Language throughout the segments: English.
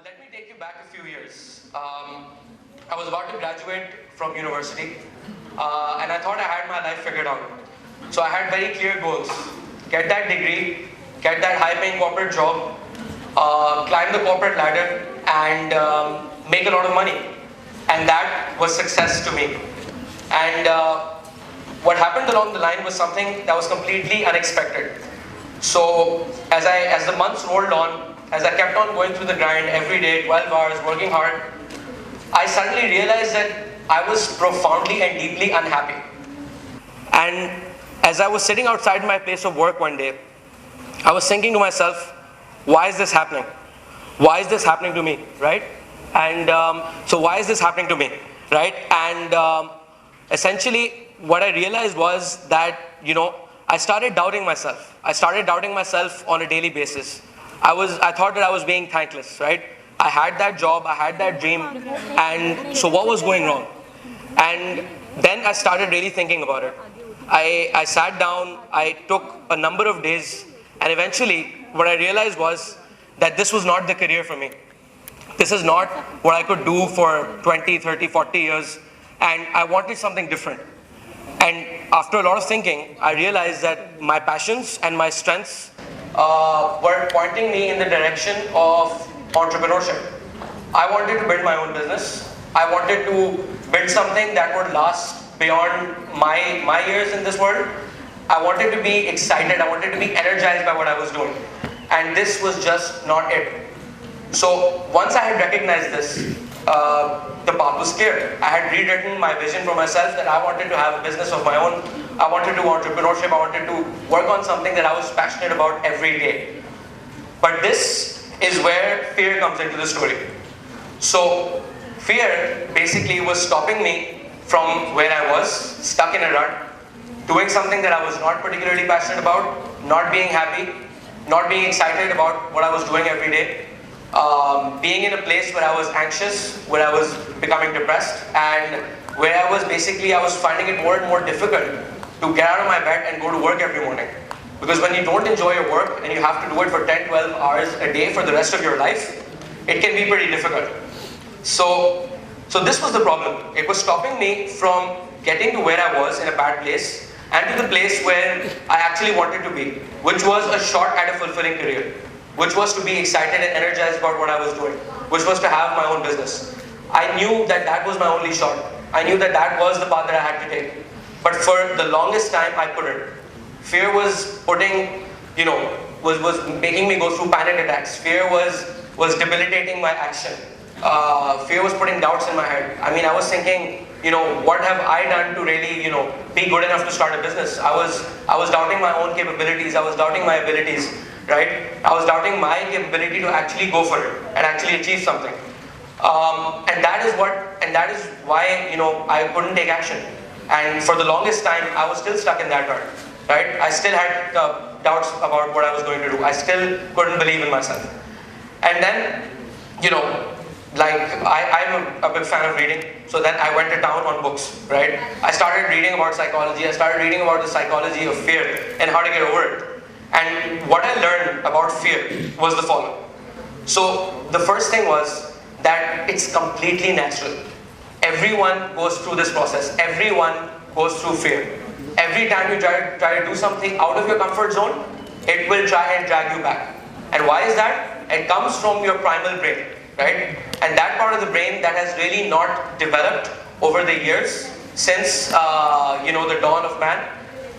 Let me take you back a few years. I was about to graduate from university, and I thought I had my life figured out. So I had very clear goals: get that degree, get that high-paying corporate job, climb the corporate ladder, and make a lot of money. And that was success to me. And what happened along the line was something that was completely unexpected. So as the months rolled on, as I kept on going through the grind every day, 12 hours, working hard, I suddenly realized that I was profoundly and deeply unhappy. And as I was sitting outside my place of work one day, I was thinking to myself, why is this happening? Why is this happening to me, right? And so why is this happening to me, right? And essentially what I realized was that, I started doubting myself. I started doubting myself on a daily basis. I thought that I was being thankless, right? I had that job, I had that dream, and so what was going wrong? And then I started really thinking about it. I sat down, I took a number of days, and eventually what I realized was that this was not the career for me. This is not what I could do for 20, 30, 40 years, and I wanted something different. And after a lot of thinking, I realized that my passions and my strengths were pointing me in the direction of entrepreneurship. I wanted to build my own business. I wanted to build something that would last beyond my years in this world. I wanted to be excited. I wanted to be energized by what I was doing. And this was just not it. So once I had recognized this, the path was clear. I had rewritten my vision for myself that I wanted to have a business of my own. I wanted to do entrepreneurship. I wanted to work on something that I was passionate about every day. But this is where fear comes into the story. So fear basically was stopping me from where I was, stuck in a rut, doing something that I was not particularly passionate about, not being happy, not being excited about what I was doing every day, being in a place where I was anxious, where I was becoming depressed, and where I was finding it more and more difficult to get out of my bed and go to work every morning. Because when you don't enjoy your work and you have to do it for 10, 12 hours a day for the rest of your life, it can be pretty difficult. So this was the problem. It was stopping me from getting to where I was in a bad place and to the place where I actually wanted to be, which was a short and a fulfilling career, which was to be excited and energized about what I was doing, which was to have my own business. I knew that that was my only shot. I knew that that was the path that I had to take. But for the longest time, I couldn't. Fear was was making me go through panic attacks. Fear was debilitating my action. Fear was putting doubts in my head. I mean, I was thinking, what have I done to really, be good enough to start a business? I was doubting my own capabilities. I was doubting my abilities, right? I was doubting my capability to actually go for it and actually achieve something. And that is why, I couldn't take action. And for the longest time, I was still stuck in that rut, right? I still had doubts about what I was going to do. I still couldn't believe in myself. And then, I'm a big fan of reading, so then I went to town on books, right? I started reading about psychology. I started reading about the psychology of fear and how to get over it. And what I learned about fear was the following. So the first thing was that it's completely natural. Everyone goes through this process. Everyone goes through fear. Every time you try to do something out of your comfort zone, it will try and drag you back. And why is that? It comes from your primal brain, right? And that part of the brain that has really not developed over the years since the dawn of man.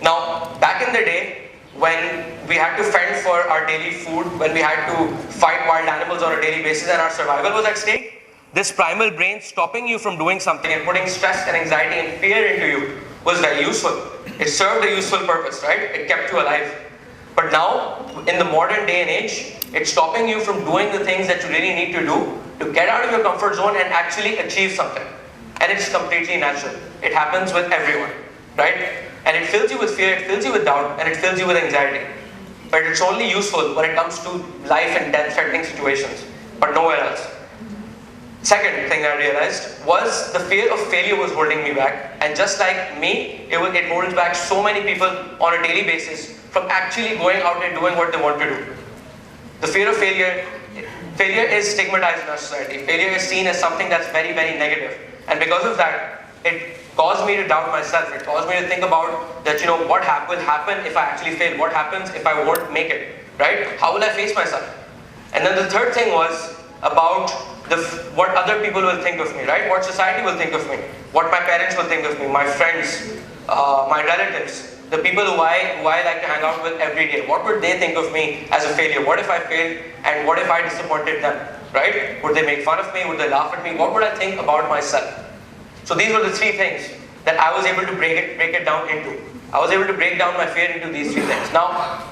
Now, back in the day, when we had to fend for our daily food, when we had to fight wild animals on a daily basis and our survival was at stake, this primal brain stopping you from doing something and putting stress and anxiety and fear into you was very useful. It served a useful purpose, right? It kept you alive. But now, in the modern day and age, it's stopping you from doing the things that you really need to do to get out of your comfort zone and actually achieve something. And it's completely natural. It happens with everyone, right? And it fills you with fear, it fills you with doubt, and it fills you with anxiety. But it's only useful when it comes to life and death threatening situations, but nowhere else. Second thing I realized was the fear of failure was holding me back. And just like me, it holds back so many people on a daily basis from actually going out and doing what they want to do. The fear of failure failure is stigmatized in our society. Failure is seen as something that's very, very negative. And because of that, it caused me to doubt myself. It caused me to think about that, what will happen if I actually fail? What happens if I won't make it, right? How will I face myself? And then the third thing was about what other people will think of me, right? What society will think of me, what my parents will think of me, my friends, my relatives, the people who I like to hang out with every day. What would they think of me as a failure? What if I failed, and what if I disappointed them, right? Would they make fun of me? Would they laugh at me? What would I think about myself? So these were the three things that I was able to break it down into. I was able to break down my fear into these three things. Now,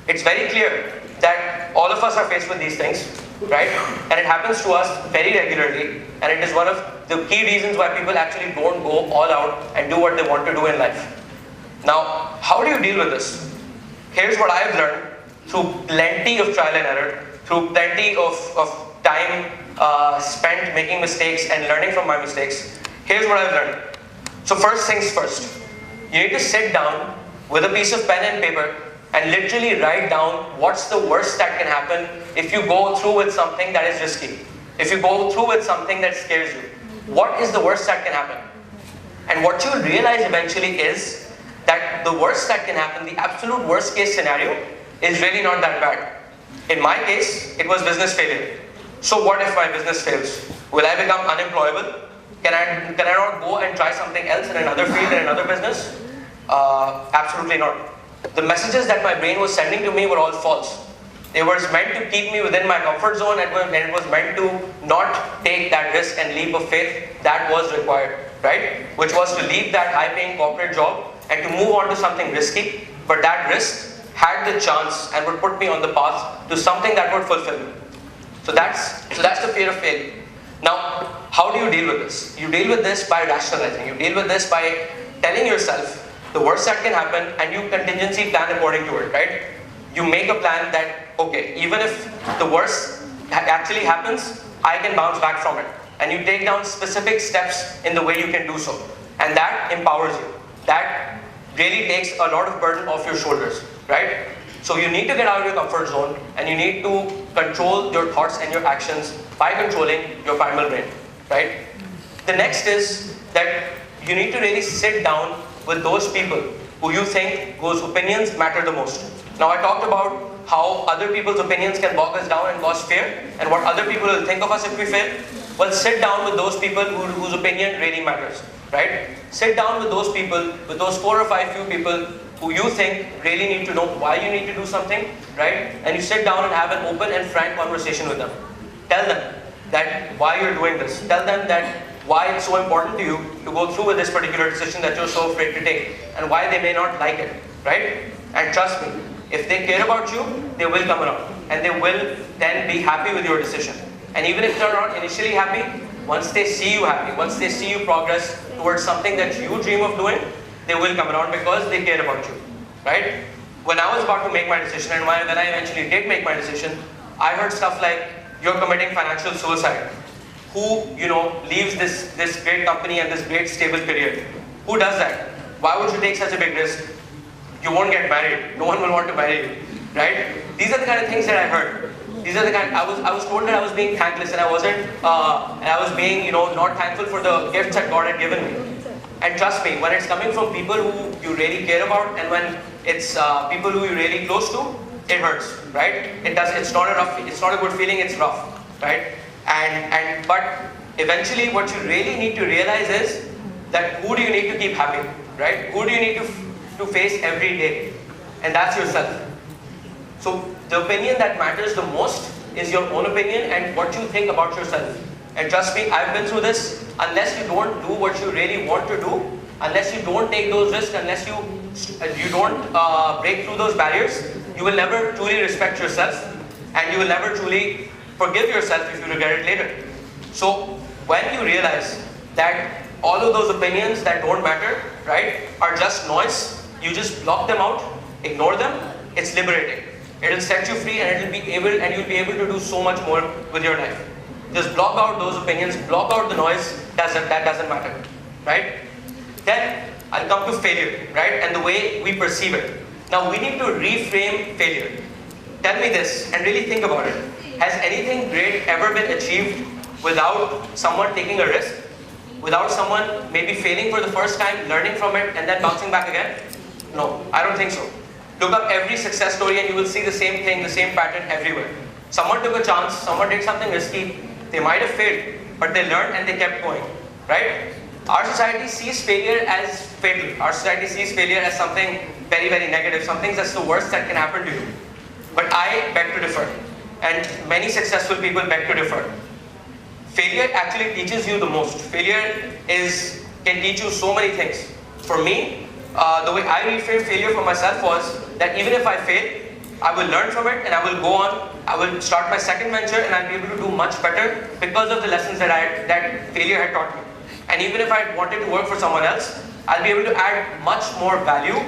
it's very clear that all of us are faced with these things, right? And it happens to us very regularly, and it is one of the key reasons why people actually don't go all out and do what they want to do in life. Now, how do you deal with this? Here's what I've learned through plenty of trial and error, through plenty of time spent making mistakes and learning from my mistakes. Here's what I've learned. So first things first, you need to sit down with a piece of pen and paper and literally write down what's the worst that can happen if you go through with something that is risky. If you go through with something that scares you. What is the worst that can happen? And what you'll realize eventually is that the worst that can happen, the absolute worst case scenario, is really not that bad. In my case, it was business failure. So what if my business fails? Will I become unemployable? Can I not go and try something else in another field, in another business? Absolutely not. The messages that my brain was sending to me were all false. It was meant to keep me within my comfort zone, and it was meant to not take that risk and leap of faith that was required, right? Which was to leave that high-paying corporate job and to move on to something risky, but that risk had the chance and would put me on the path to something that would fulfill me. So that's the fear of failure. Now, how do you deal with this? You deal with this by rationalizing. You deal with this by telling yourself the worst that can happen, and you contingency plan according to it, right? You make a plan that, okay, even if the worst actually happens, I can bounce back from it. And you take down specific steps in the way you can do so. And that empowers you. That really takes a lot of burden off your shoulders, right? So you need to get out of your comfort zone, and you need to control your thoughts and your actions by controlling your primal brain, right? The next is that you need to really sit down with those people who you think whose opinions matter the most. Now, I talked about how other people's opinions can bog us down and cause fear, and what other people will think of us if we fail. Well, sit down with those people whose opinion really matters, right? Sit down with those people, with those 4 or 5 few people who you think really need to know why you need to do something, right? And you sit down and have an open and frank conversation with them. Tell them that why you're doing this. Tell them that why it's so important to you to go through with this particular decision that you're so afraid to take, and why they may not like it, right? And trust me, if they care about you, they will come around, and they will then be happy with your decision. And even if they're not initially happy, once they see you happy, once they see you progress towards something that you dream of doing, they will come around because they care about you, right? When I was about to make my decision, and when I eventually did make my decision, I heard stuff like, you're committing financial suicide. Who, leaves this great company and this great stable career? Who does that? Why would you take such a big risk? You won't get married. No one will want to marry you, right? These are the kind of things that I heard. These are the kind. I was told that I was being thankless, and I wasn't. And I was being, not thankful for the gifts that God had given me. And trust me, when it's coming from people who you really care about, and when it's people who you're really close to, it hurts, right? It does. It's not a good feeling. It's rough, right? But eventually, what you really need to realize is that who do you need to keep happy, right? Who do you need to face every day? And that's yourself. So the opinion that matters the most is your own opinion and what you think about yourself. And trust me, I've been through this. Unless you don't do what you really want to do, unless you don't take those risks, unless you don't break through those barriers, you will never truly respect yourself, and you will never truly forgive yourself if you regret it later. So when you realize that all of those opinions that don't matter, right, are just noise, you just block them out, ignore them, it's liberating. It will set you free, and you'll be able to do so much more with your life. Just block out those opinions, block out the noise that doesn't matter, right? Then I'll come to failure, right, and the way we perceive it. Now we need to reframe failure. Tell me this, and really think about it. Has anything great ever been achieved without someone taking a risk? Without someone maybe failing for the first time, learning from it, and then bouncing back again? No, I don't think so. Look up every success story and you will see the same thing, the same pattern everywhere. Someone took a chance, someone did something risky, they might have failed, but they learned and they kept going, right? Our society sees failure as fatal. Our society sees failure as something very, very negative, something that's the worst that can happen to you. But I beg to differ, and many successful people beg to differ. Failure actually teaches you the most. Failure can teach you so many things. For me, the way I reframed failure for myself was that even if I fail, I will learn from it and I will go on. I will start my second venture and I'll be able to do much better because of the lessons that failure had taught me. And even if I wanted to work for someone else, I'll be able to add much more value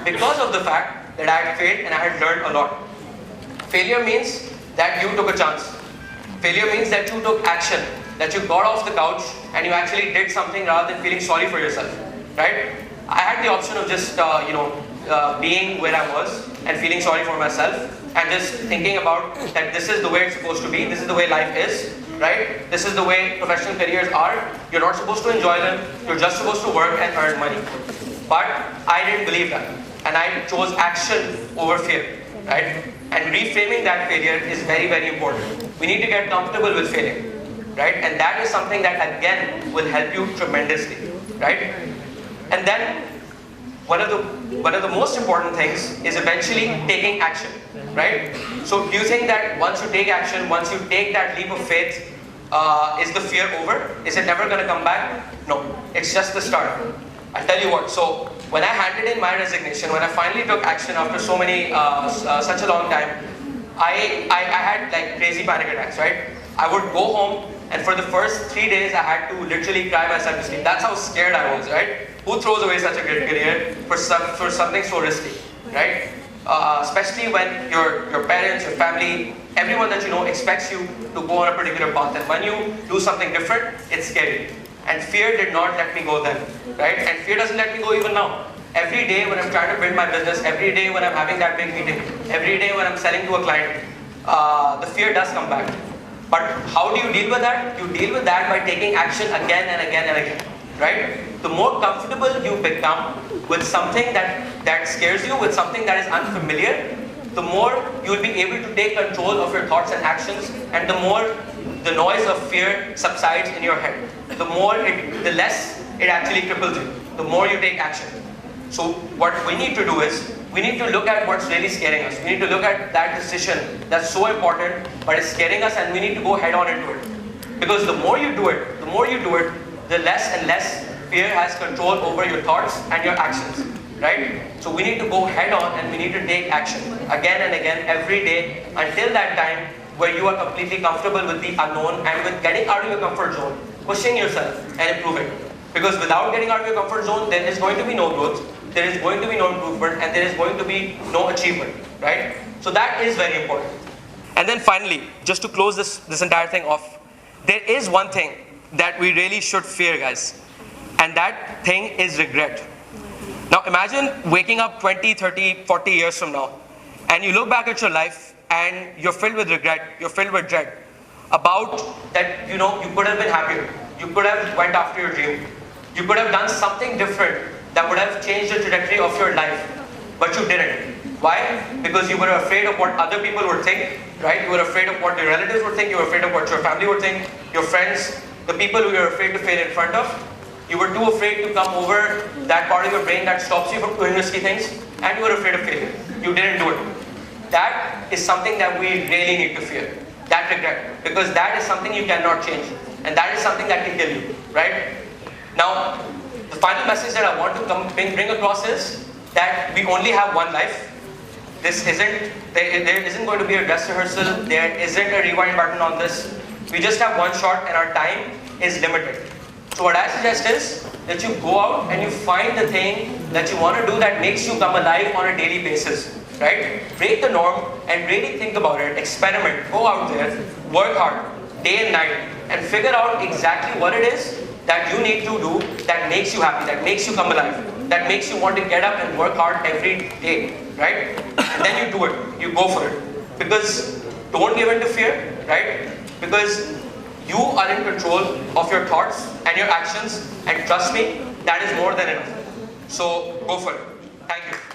because of the fact that I had failed and I had learned a lot. Failure means that you took a chance. Failure means that you took action, that you got off the couch and you actually did something rather than feeling sorry for yourself, right? I had the option of just, being where I was and feeling sorry for myself and just thinking about that this is the way it's supposed to be, this is the way life is, right? This is the way professional careers are. You're not supposed to enjoy them, you're just supposed to work and earn money. But I didn't believe that and I chose action over fear, right? And reframing that failure is very, very important. We need to get comfortable with failing, right? And that is something that again will help you tremendously, right? And then one of the most important things is eventually taking action, right? So do you think that once you take action, once you take that leap of faith, is the fear over? Is it never going to come back? No, it's just the start. I'll tell you what, so when I handed in my resignation, when I finally took action after such a long time, I had like crazy panic attacks, right? I would go home and for the first 3 days I had to literally cry myself to sleep. That's how scared I was, right? Who throws away such a great career for something so risky, right? Especially when your parents, your family, everyone that you know expects you to go on a particular path. And when you do something different, it's scary. And fear did not let me go then, right? And fear doesn't let me go even now. Every day when I'm trying to build my business, every day when I'm having that big meeting, every day when I'm selling to a client, the fear does come back. But how do you deal with that? You deal with that by taking action again and again and again, right? The more comfortable you become with something that scares you, with something that is unfamiliar, the more you will be able to take control of your thoughts and actions, and the more the noise of fear subsides in your head. The less it actually cripples you, the more you take action. So what we need to do is, we need to look at what's really scaring us. We need to look at that decision that's so important, but it's scaring us, and we need to go head on into it. Because the more you do it, the less and less fear has control over your thoughts and your actions, right? So we need to go head on and we need to take action again and again every day until that time where you are completely comfortable with the unknown and with getting out of your comfort zone, pushing yourself and improving. Because without getting out of your comfort zone, there is going to be no growth, there is going to be no improvement, and there is going to be no achievement, right? So that is very important. And then finally, just to close this entire thing off, there is one thing that we really should fear, guys. And that thing is regret. Now imagine waking up 20, 30, 40 years from now, and you look back at your life and you're filled with regret, you're filled with dread about that, you could have been happier, you could have went after your dream, you could have done something different that would have changed the trajectory of your life, but you didn't. Why? Because you were afraid of what other people would think, right? You were afraid of what your relatives would think, you were afraid of what your family would think, your friends, the people who you're afraid to fail in front of. You were too afraid to come over that part of your brain that stops you from doing risky things, and you were afraid of failure. You didn't do it. That is something that we really need to fear. That regret. Because that is something you cannot change. And that is something that can kill you, right? Now, the final message that I want to bring across is that we only have one life. There isn't going to be a dress rehearsal. There isn't a rewind button on this. We just have one shot and our time is limited. So what I suggest is that you go out and you find the thing that you want to do that makes you come alive on a daily basis, right? Break the norm and really think about it, experiment, go out there, work hard, day and night, and figure out exactly what it is that you need to do that makes you happy, that makes you come alive, that makes you want to get up and work hard every day, right? And then you do it, you go for it. Because don't give in to fear, right? Because you are in control of your thoughts and your actions, and trust me, that is more than enough. So go for it. Thank you.